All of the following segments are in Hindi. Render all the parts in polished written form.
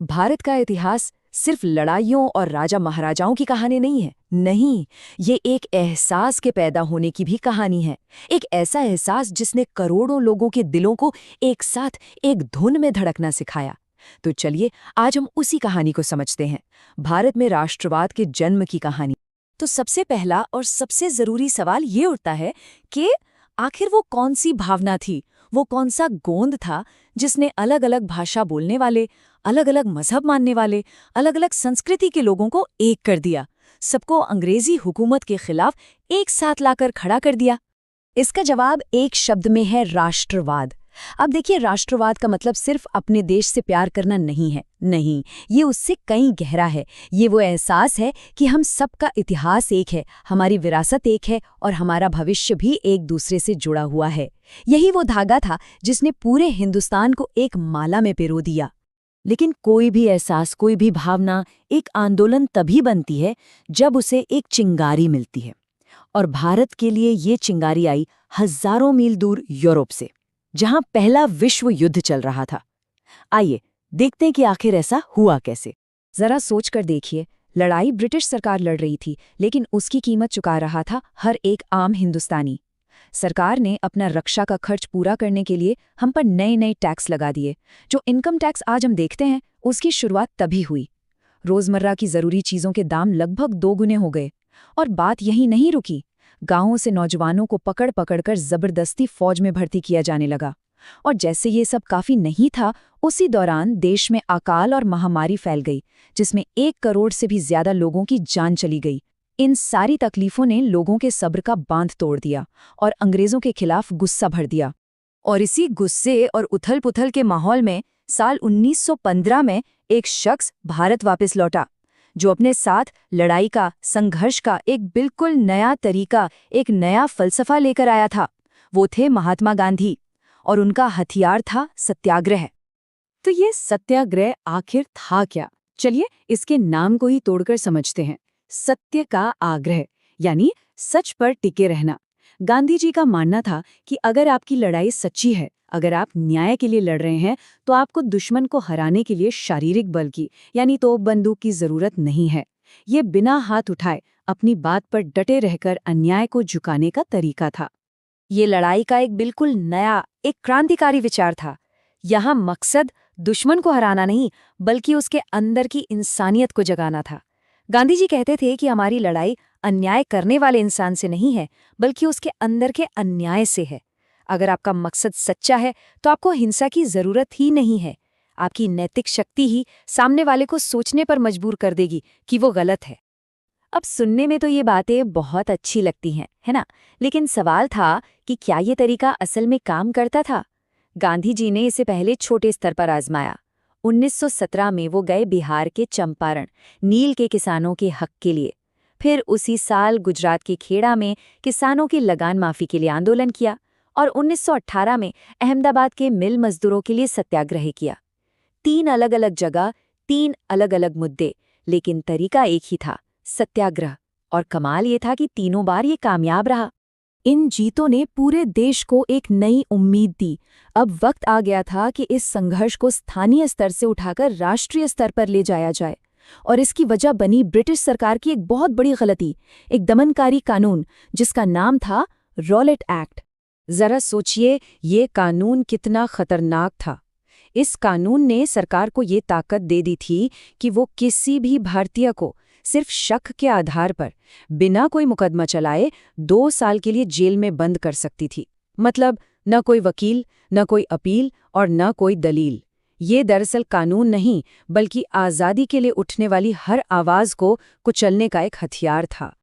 भारत का इतिहास सिर्फ लड़ाइयों और राजा महाराजाओं की कहानी नहीं है। नहीं, ये एक एहसास के पैदा होने की भी कहानी है। एक ऐसा एहसास जिसने करोड़ों लोगों के दिलों को एक साथ एक धुन में धड़कना सिखाया। तो चलिए आज हम उसी कहानी को समझते हैं, भारत में राष्ट्रवाद के जन्म की कहानी। तो सबसे पहला और सबसे जरूरी सवाल ये उठता है कि आखिर वो कौन सी भावना थी, वो कौन सा गोंद था जिसने अलग अलग भाषा बोलने वाले, अलग अलग मजहब मानने वाले, अलग अलग संस्कृति के लोगों को एक कर दिया, सबको अंग्रेजी हुकूमत के खिलाफ एक साथ लाकर खड़ा कर दिया। इसका जवाब एक शब्द में है, राष्ट्रवाद। अब देखिए, राष्ट्रवाद का मतलब सिर्फ अपने देश से प्यार करना नहीं है। नहीं, ये उससे कहीं गहरा है। ये वो एहसास है कि हम सबका इतिहास एक है, हमारी विरासत एक है और हमारा भविष्य भी एक दूसरे से जुड़ा हुआ है। यही वो धागा था जिसने पूरे हिंदुस्तान को एक माला में पिरो दिया। लेकिन कोई भी एहसास, कोई भी भावना एक आंदोलन तभी बनती है जब उसे एक चिंगारी मिलती है। और भारत के लिए ये चिंगारी आई हजारों मील दूर यूरोप से, जहां पहला विश्व युद्ध चल रहा था। आइए देखते हैं कि आखिर ऐसा हुआ कैसे। जरा सोच कर देखिए, लड़ाई ब्रिटिश सरकार लड़ रही थी, लेकिन उसकी कीमत चुका रहा था हर एक आम हिंदुस्तानी। सरकार ने अपना रक्षा का खर्च पूरा करने के लिए हम पर नए नए टैक्स लगा दिए। जो इनकम टैक्स आज हम देखते हैं, उसकी शुरुआत तभी हुई। रोजमर्रा की जरूरी चीजों के दाम लगभग 2 गुने हो गए। और बात यहीं नहीं रुकी। गांवों से नौजवानों को पकड़ पकड़ कर जबरदस्ती फौज में भर्ती किया जाने लगा। और जैसे ये सब काफी नहीं था, उसी दौरान देश में अकाल और महामारी फैल गई, जिसमें 1 करोड़ से भी ज्यादा लोगों की जान चली गई। इन सारी तकलीफों ने लोगों के सब्र का बांध तोड़ दिया और अंग्रेजों के खिलाफ गुस्सा भर दिया। और इसी गुस्से और उथल-पुथल के माहौल में साल 1915 में एक शख्स भारत वापस लौटा, जो अपने साथ लड़ाई का, संघर्ष का एक बिल्कुल नया तरीका, एक नया फलसफा लेकर आया था। वो थे महात्मा गांधी, और उनका हथियार था सत्याग्रह। तो ये सत्याग्रह आखिर था क्या? चलिए इसके नाम को ही तोड़कर समझते हैं। सत्य का आग्रह, यानी सच पर टिके रहना। गांधी जी का मानना था कि अगर आपकी लड़ाई सच्ची है, अगर आप न्याय के लिए लड़ रहे हैं, तो आपको दुश्मन को हराने के लिए शारीरिक बल की, यानी तोप बंदूक की जरूरत नहीं है। ये बिना हाथ उठाए अपनी बात पर डटे रहकर अन्याय को झुकाने का तरीका था। ये लड़ाई का एक बिल्कुल नया, एक क्रांतिकारी विचार था। यहाँ मकसद दुश्मन को हराना नहीं, बल्कि उसके अंदर की इंसानियत को जगाना था। गांधी जी कहते थे कि हमारी लड़ाई अन्याय करने वाले इंसान से नहीं है, बल्कि उसके अंदर के अन्याय से है। अगर आपका मकसद सच्चा है, तो आपको हिंसा की जरूरत ही नहीं है। आपकी नैतिक शक्ति ही सामने वाले को सोचने पर मजबूर कर देगी कि वो गलत है। अब सुनने में तो ये बातें बहुत अच्छी लगती हैं, है ना? लेकिन सवाल था कि क्या ये तरीका असल में काम करता था? गांधी जी ने इसे पहले छोटे स्तर पर आजमाया। 1917 में वो गए बिहार के चंपारण, नील के किसानों के हक के लिए। फिर उसी साल गुजरात के खेड़ा में किसानों की लगान माफी के लिए आंदोलन किया, और 1918 में अहमदाबाद के मिल मजदूरों के लिए सत्याग्रह किया। 3 अलग अलग जगह, 3 अलग अलग मुद्दे, लेकिन तरीका एक ही था, सत्याग्रह। और कमाल ये था कि तीनों बार ये कामयाब रहा। इन जीतों ने पूरे देश को एक नई उम्मीद दी। अब वक्त आ गया था कि इस संघर्ष को स्थानीय स्तर से उठाकर राष्ट्रीय स्तर पर ले जाया जाए। और इसकी वजह बनी ब्रिटिश सरकार की एक बहुत बड़ी गलती, एक दमनकारी कानून जिसका नाम था रॉलेट एक्ट। जरा सोचिए, ये कानून कितना खतरनाक था। इस कानून ने सरकार को ये ताकत दे दी थी कि वो किसी भी भारतीय को सिर्फ शक के आधार पर, बिना कोई मुकदमा चलाए, 2 साल के लिए जेल में बंद कर सकती थी। मतलब न कोई वकील, न कोई अपील और न कोई दलील। ये दरअसल कानून नहीं, बल्कि आज़ादी के लिए उठने वाली हर आवाज़ को कुचलने का एक हथियार था।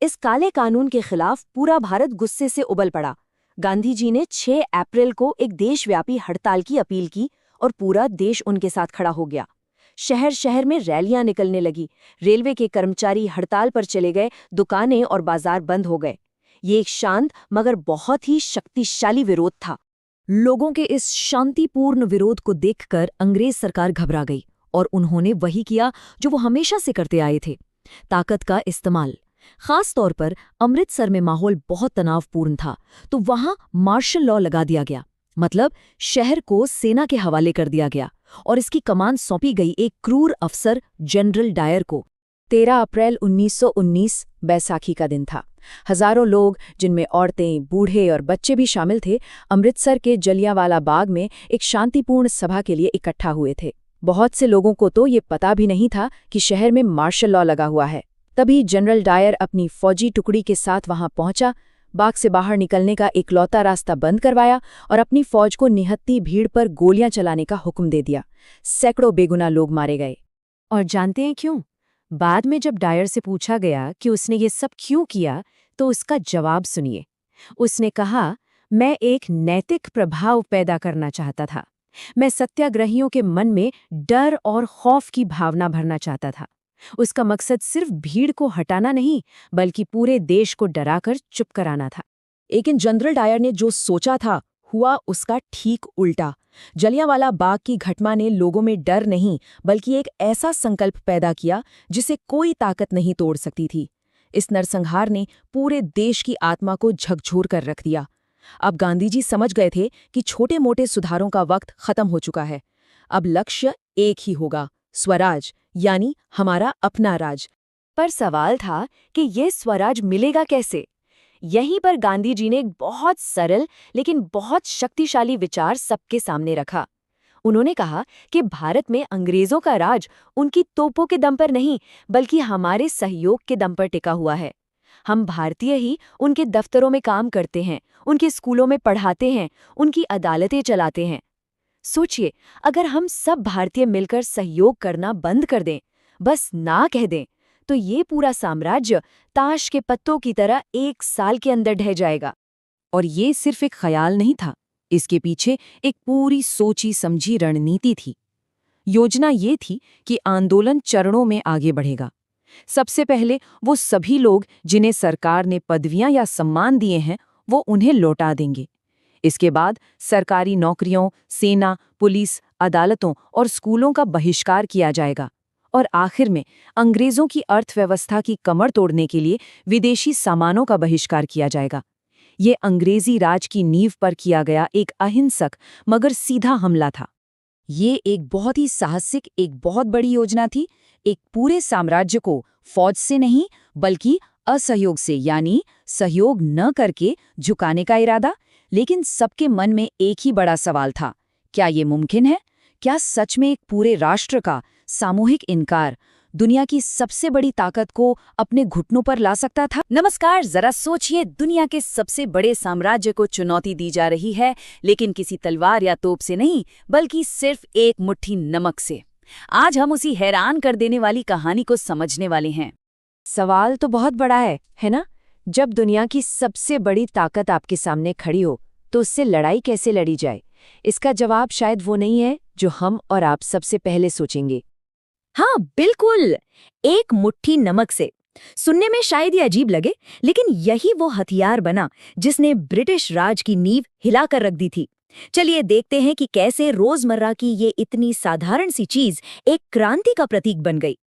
इस काले कानून के खिलाफ पूरा भारत गुस्से से उबल पड़ा। गांधी जी ने 6 अप्रैल को एक देशव्यापी हड़ताल की अपील की, और पूरा देश उनके साथ खड़ा हो गया। शहर शहर में रैलियां निकलने लगी, रेलवे के कर्मचारी हड़ताल पर चले गए, दुकानें और बाजार बंद हो गए। ये एक शांत मगर बहुत ही शक्तिशाली विरोध था। लोगों के इस शांतिपूर्ण विरोध को देखकर अंग्रेज सरकार घबरा गई, और उन्होंने वही किया जो वो हमेशा से करते आए थे, ताकत का इस्तेमाल। खास तौर पर अमृतसर में माहौल बहुत तनावपूर्ण था, तो वहां मार्शल लॉ लगा दिया गया। मतलब शहर को सेना के हवाले कर दिया गया, और इसकी कमान सौंपी गई एक क्रूर अफसर जनरल डायर को। 13 अप्रैल 1919 बैसाखी का दिन था। हजारों लोग, जिनमें औरतें, बूढ़े और बच्चे भी शामिल थे, अमृतसर के जलियांवाला बाग में एक शांतिपूर्ण सभा के लिए इकट्ठा हुए थे। बहुत से लोगों को तो ये पता भी नहीं था कि शहर में मार्शल लॉ लगा हुआ है। तभी जनरल डायर अपनी फौजी टुकड़ी के साथ वहां पहुंचा, बाग से बाहर निकलने का इकलौता रास्ता बंद करवाया और अपनी फौज को निहत्ती भीड़ पर गोलियां चलाने का हुक्म दे दिया। सैकड़ों बेगुनाह लोग मारे गए। और जानते हैं क्यों? बाद में जब डायर से पूछा गया कि उसने ये सब क्यों किया, तो उसका जवाब सुनिए। उसने कहा, मैं एक नैतिक प्रभाव पैदा करना चाहता था। मैं सत्याग्रहियों के मन में डर और खौफ की भावना भरना चाहता था। उसका मकसद सिर्फ भीड़ को हटाना नहीं, बल्कि पूरे देश को डराकर चुप कराना था। लेकिन जनरल डायर ने जो सोचा था, हुआ उसका ठीक उल्टा। जलियांवाला बाग की घटना ने लोगों में डर नहीं, बल्कि एक ऐसा संकल्प पैदा किया जिसे कोई ताकत नहीं तोड़ सकती थी। इस नरसंहार ने पूरे देश की आत्मा को झकझोर कर रख दिया। अब गांधीजी समझ गए थे कि छोटे-मोटे सुधारों का वक्त खत्म हो चुका है। अब लक्ष्य एक ही होगा, स्वराज, यानी हमारा अपना राज। पर सवाल था कि ये स्वराज मिलेगा कैसे? यहीं पर गांधी जी ने एक बहुत सरल लेकिन बहुत शक्तिशाली विचार सबके सामने रखा। उन्होंने कहा कि भारत में अंग्रेजों का राज उनकी तोपों के दम पर नहीं, बल्कि हमारे सहयोग के दम पर टिका हुआ है। हम भारतीय ही उनके दफ्तरों में काम करते हैं, उनके स्कूलों में पढ़ाते हैं, उनकी अदालतें चलाते हैं। सोचिए, अगर हम सब भारतीय मिलकर सहयोग करना बंद कर दें, बस ना कह दें, तो ये पूरा साम्राज्य ताश के पत्तों की तरह 1 साल के अंदर ढह जाएगा। और ये सिर्फ एक ख्याल नहीं था, इसके पीछे एक पूरी सोची समझी रणनीति थी। योजना ये थी कि आंदोलन चरणों में आगे बढ़ेगा। सबसे पहले वो सभी लोग जिन्हें सरकार ने पदवियां या सम्मान दिए हैं, वो उन्हें लौटा देंगे। इसके बाद सरकारी नौकरियों, सेना, पुलिस, अदालतों और स्कूलों का बहिष्कार किया जाएगा। और आखिर में अंग्रेजों की अर्थव्यवस्था की कमर तोड़ने के लिए विदेशी सामानों का बहिष्कार किया जाएगा। ये अंग्रेजी राज की नींव पर किया गया एक अहिंसक मगर सीधा हमला था। ये एक बहुत ही साहसिक, एक बहुत बड़ी योजना थी। एक पूरे साम्राज्य को फौज से नहीं, बल्कि असहयोग से, यानी सहयोग न करके झुकाने का इरादा। लेकिन सबके मन में एक ही बड़ा सवाल था, क्या ये मुमकिन है? क्या सच में एक पूरे राष्ट्र का सामूहिक इनकार दुनिया की सबसे बड़ी ताकत को अपने घुटनों पर ला सकता था? नमस्कार, जरा सोचिए, दुनिया के सबसे बड़े साम्राज्य को चुनौती दी जा रही है, लेकिन किसी तलवार या तोप से नहीं, बल्कि सिर्फ एक मुट्ठी नमक से। आज हम उसी हैरान कर देने वाली कहानी को समझने वाले हैं। सवाल तो बहुत बड़ा है ना? जब दुनिया की सबसे बड़ी ताकत आपके सामने खड़ी हो, तो उससे लड़ाई कैसे लड़ी जाए? इसका जवाब शायद वो नहीं है जो हम और आप सबसे पहले सोचेंगे। हाँ, बिल्कुल, एक मुट्ठी नमक से। सुनने में शायद ये अजीब लगे, लेकिन यही वो हथियार बना जिसने ब्रिटिश राज की नींव हिलाकर रख दी थी। चलिए देखते हैं कि कैसे रोजमर्रा की ये इतनी साधारण सी चीज एक क्रांति का प्रतीक बन गई।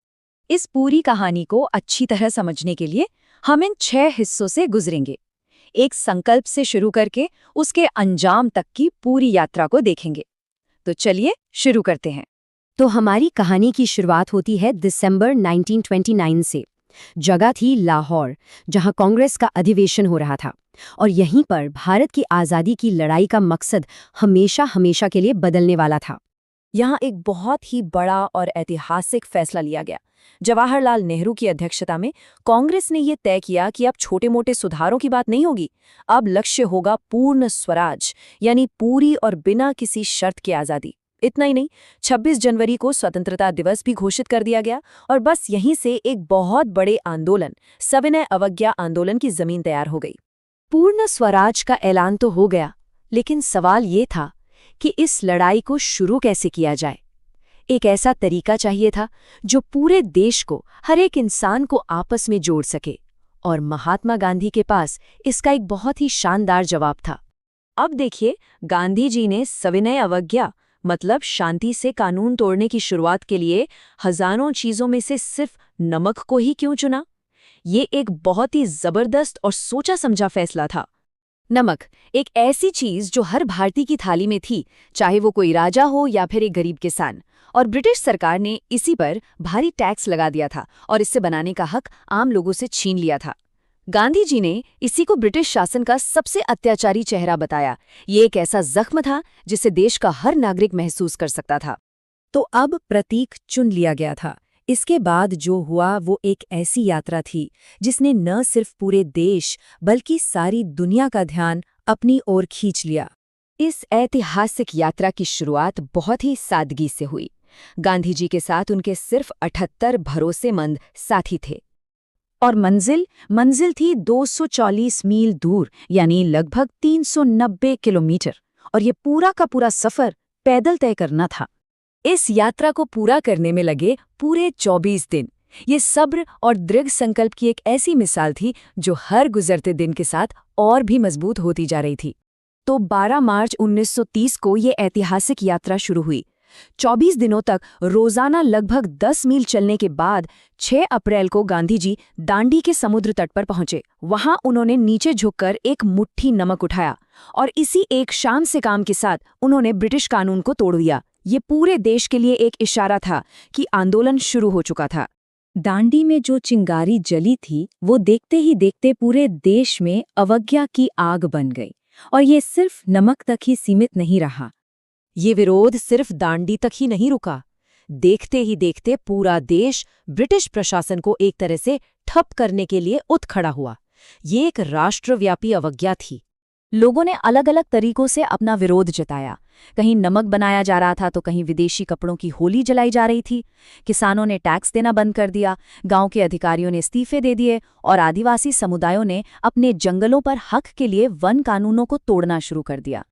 इस पूरी कहानी को अच्छी तरह समझने के लिए हम इन 6 हिस्सों से गुजरेंगे। एक संकल्प से शुरू करके उसके अंजाम तक की पूरी यात्रा को देखेंगे। तो चलिए शुरू करते हैं। तो हमारी कहानी की शुरुआत होती है दिसंबर 1929 से। जगह थी लाहौर, जहां कांग्रेस का अधिवेशन हो रहा था। और यहीं पर भारत की आज़ादी की लड़ाई का मकसद हमेशा हमेशा के लिए बदलने वाला था। यहाँ एक बहुत ही बड़ा और ऐतिहासिक फैसला लिया गया। जवाहरलाल नेहरू की अध्यक्षता में कांग्रेस ने ये तय किया कि अब छोटे-मोटे सुधारों की बात नहीं होगी, अब लक्ष्य होगा पूर्ण स्वराज, यानी पूरी और बिना किसी शर्त के आज़ादी। इतना ही नहीं, 26 जनवरी को स्वतंत्रता दिवस भी घोषित कर दिया गया और बस यहीं से एक बहुत बड़े आंदोलन, सविनय अवज्ञा आंदोलन की जमीन तैयार हो गई। पूर्ण स्वराज का ऐलान तो हो गया, लेकिन सवाल ये था कि इस लड़ाई को शुरू कैसे किया जाए। एक ऐसा तरीका चाहिए था जो पूरे देश को, हर एक इंसान को आपस में जोड़ सके, और महात्मा गांधी के पास इसका एक बहुत ही शानदार जवाब था। अब देखिए, गांधी जी ने सविनय अवज्ञा मतलब शांति से कानून तोड़ने की शुरुआत के लिए हजारों चीजों में से सिर्फ नमक को ही क्यों चुना? ये एक बहुत ही जबरदस्त और सोचा समझा फैसला था। नमक, एक ऐसी चीज जो हर भारतीय की थाली में थी, चाहे वो कोई राजा हो या फिर एक गरीब किसान। और ब्रिटिश सरकार ने इसी पर भारी टैक्स लगा दिया था और इससे बनाने का हक आम लोगों से छीन लिया था। गांधी जी ने इसी को ब्रिटिश शासन का सबसे अत्याचारी चेहरा बताया। ये एक ऐसा जख्म था जिसे देश का हर नागरिक महसूस कर सकता था। तो अब प्रतीक चुन लिया गया था। इसके बाद जो हुआ वो एक ऐसी यात्रा थी जिसने न सिर्फ पूरे देश बल्कि सारी दुनिया का ध्यान अपनी ओर खींच लिया। इस ऐतिहासिक यात्रा की शुरुआत बहुत ही सादगी से हुई। गांधी जी के साथ उनके सिर्फ 78 भरोसेमंद साथी थे। और मंजिल थी 240 मील दूर, यानी लगभग 390 किलोमीटर। और ये पूरा का पूरा सफर पैदल तय करना था। इस यात्रा को पूरा करने में लगे पूरे 24 दिन। ये सब्र और दृढ़ संकल्प की एक ऐसी मिसाल थी जो हर गुजरते दिन के साथ और भी मजबूत होती जा रही थी। तो 12 मार्च 1930 को ये ऐतिहासिक यात्रा शुरू हुई। 24 दिनों तक रोजाना लगभग 10 मील चलने के बाद 6 अप्रैल को गांधी जी दांडी के समुद्र तट पर पहुंचे। वहां उन्होंने नीचे झुककर एक मुट्ठी नमक उठाया और इसी एक शाम से काम के साथ उन्होंने ब्रिटिश कानून को तोड़ दिया। ये पूरे देश के लिए एक इशारा था कि आंदोलन शुरू हो चुका था। दांडी में जो चिंगारी जली थी वो देखते ही देखते पूरे देश में अवज्ञा की आग बन गई। और ये सिर्फ नमक तक ही सीमित नहीं रहा। ये विरोध सिर्फ दांडी तक ही नहीं रुका। देखते ही देखते पूरा देश ब्रिटिश प्रशासन को एक तरह से ठप करने के लिए उठ खड़ा हुआ। ये एक राष्ट्रव्यापी अवज्ञा थी। लोगों ने अलग अलग तरीकों से अपना विरोध जताया। कहीं नमक बनाया जा रहा था तो कहीं विदेशी कपड़ों की होली जलाई जा रही थी। किसानों ने टैक्स देना बंद कर दिया, गांव के अधिकारियों ने इस्तीफे दे दिए और आदिवासी समुदायों ने अपने जंगलों पर हक के लिए वन कानूनों को तोड़ना शुरू कर दिया।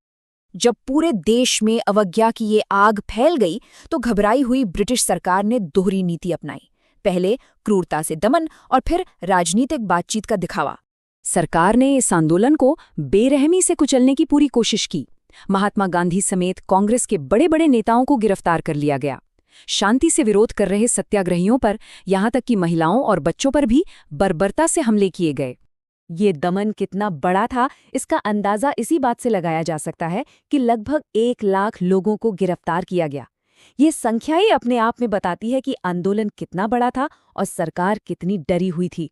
जब पूरे देश में अवज्ञा की ये आग फैल गई तो घबराई हुई ब्रिटिश सरकार ने दोहरी नीति अपनाई। पहले क्रूरता से दमन और फिर राजनीतिक बातचीत का दिखावा। सरकार ने इस आंदोलन को बेरहमी से कुचलने की पूरी कोशिश की। महात्मा गांधी समेत कांग्रेस के बड़े बड़े नेताओं को गिरफ्तार कर लिया गया। शांति से विरोध कर रहे सत्याग्रहियों पर, यहाँ तक कि महिलाओं और बच्चों पर भी बर्बरता से हमले किए गए। ये दमन कितना बड़ा था, इसका अंदाजा इसी बात से लगाया जा सकता है कि लगभग 1 लाख लोगों को गिरफ्तार किया गया। ये संख्या ही अपने आप में बताती है कि आंदोलन कितना बड़ा था और सरकार कितनी डरी हुई थी।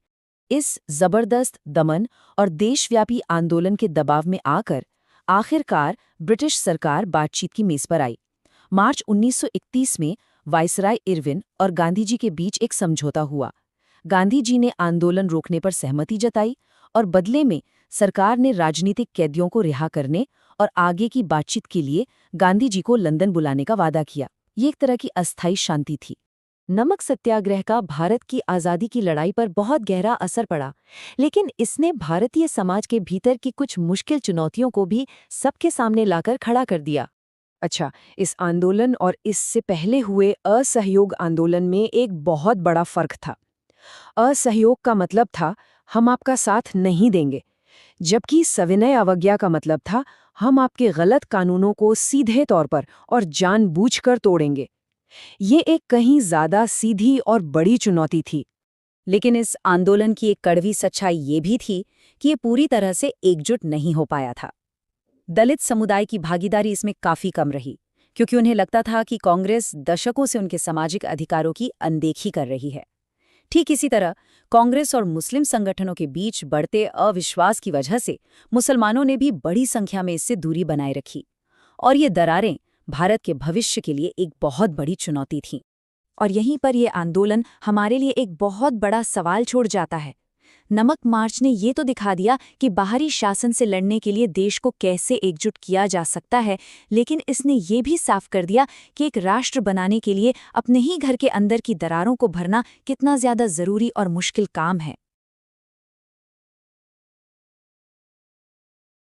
इस जबरदस्त दमन और देशव्यापी आंदोलन के दबाव में आकर आखिरकार ब्रिटिश सरकार बातचीत की मेज पर आई। मार्च 1931 में वायसराय इरविन और गांधी जी के बीच एक समझौता हुआ। गांधी जी ने आंदोलन रोकने पर सहमति जताई और बदले में सरकार ने राजनीतिक कैदियों को रिहा करने और आगे की बातचीत के लिए गांधी जी को लंदन बुलाने का वादा किया। ये एक तरह की अस्थायी शांति थी। नमक सत्याग्रह का भारत की आज़ादी की लड़ाई पर बहुत गहरा असर पड़ा, लेकिन इसने भारतीय समाज के भीतर की कुछ मुश्किल चुनौतियों को भी सबके सामने लाकर खड़ा कर दिया। अच्छा, इस आंदोलन और इससे पहले हुए असहयोग आंदोलन में एक बहुत बड़ा फर्क था। असहयोग का मतलब था हम आपका साथ नहीं देंगे, जबकि सविनय अवज्ञा का मतलब था हम आपके गलत कानूनों को सीधे तौर पर और जानबूझकर तोड़ेंगे। ये एक कहीं ज्यादा सीधी और बड़ी चुनौती थी। लेकिन इस आंदोलन की एक कड़वी सच्चाई ये भी थी कि ये पूरी तरह से एकजुट नहीं हो पाया था। दलित समुदाय की भागीदारी इसमें काफी कम रही, क्योंकि उन्हें लगता था कि कांग्रेस दशकों से उनके सामाजिक अधिकारों की अनदेखी कर रही है। ठीक इसी तरह कांग्रेस और मुस्लिम संगठनों के बीच बढ़ते अविश्वास की वजह से मुसलमानों ने भी बड़ी संख्या में इससे दूरी बनाए रखी। और ये दरारें भारत के भविष्य के लिए एक बहुत बड़ी चुनौती थीं। और यहीं पर यह आंदोलन हमारे लिए एक बहुत बड़ा सवाल छोड़ जाता है। नमक मार्च ने ये तो दिखा दिया कि बाहरी शासन से लड़ने के लिए देश को कैसे एकजुट किया जा सकता है, लेकिन इसने ये भी साफ कर दिया कि एक राष्ट्र बनाने के लिए अपने ही घर के अंदर की दरारों को भरना कितना ज्यादा जरूरी और मुश्किल काम है।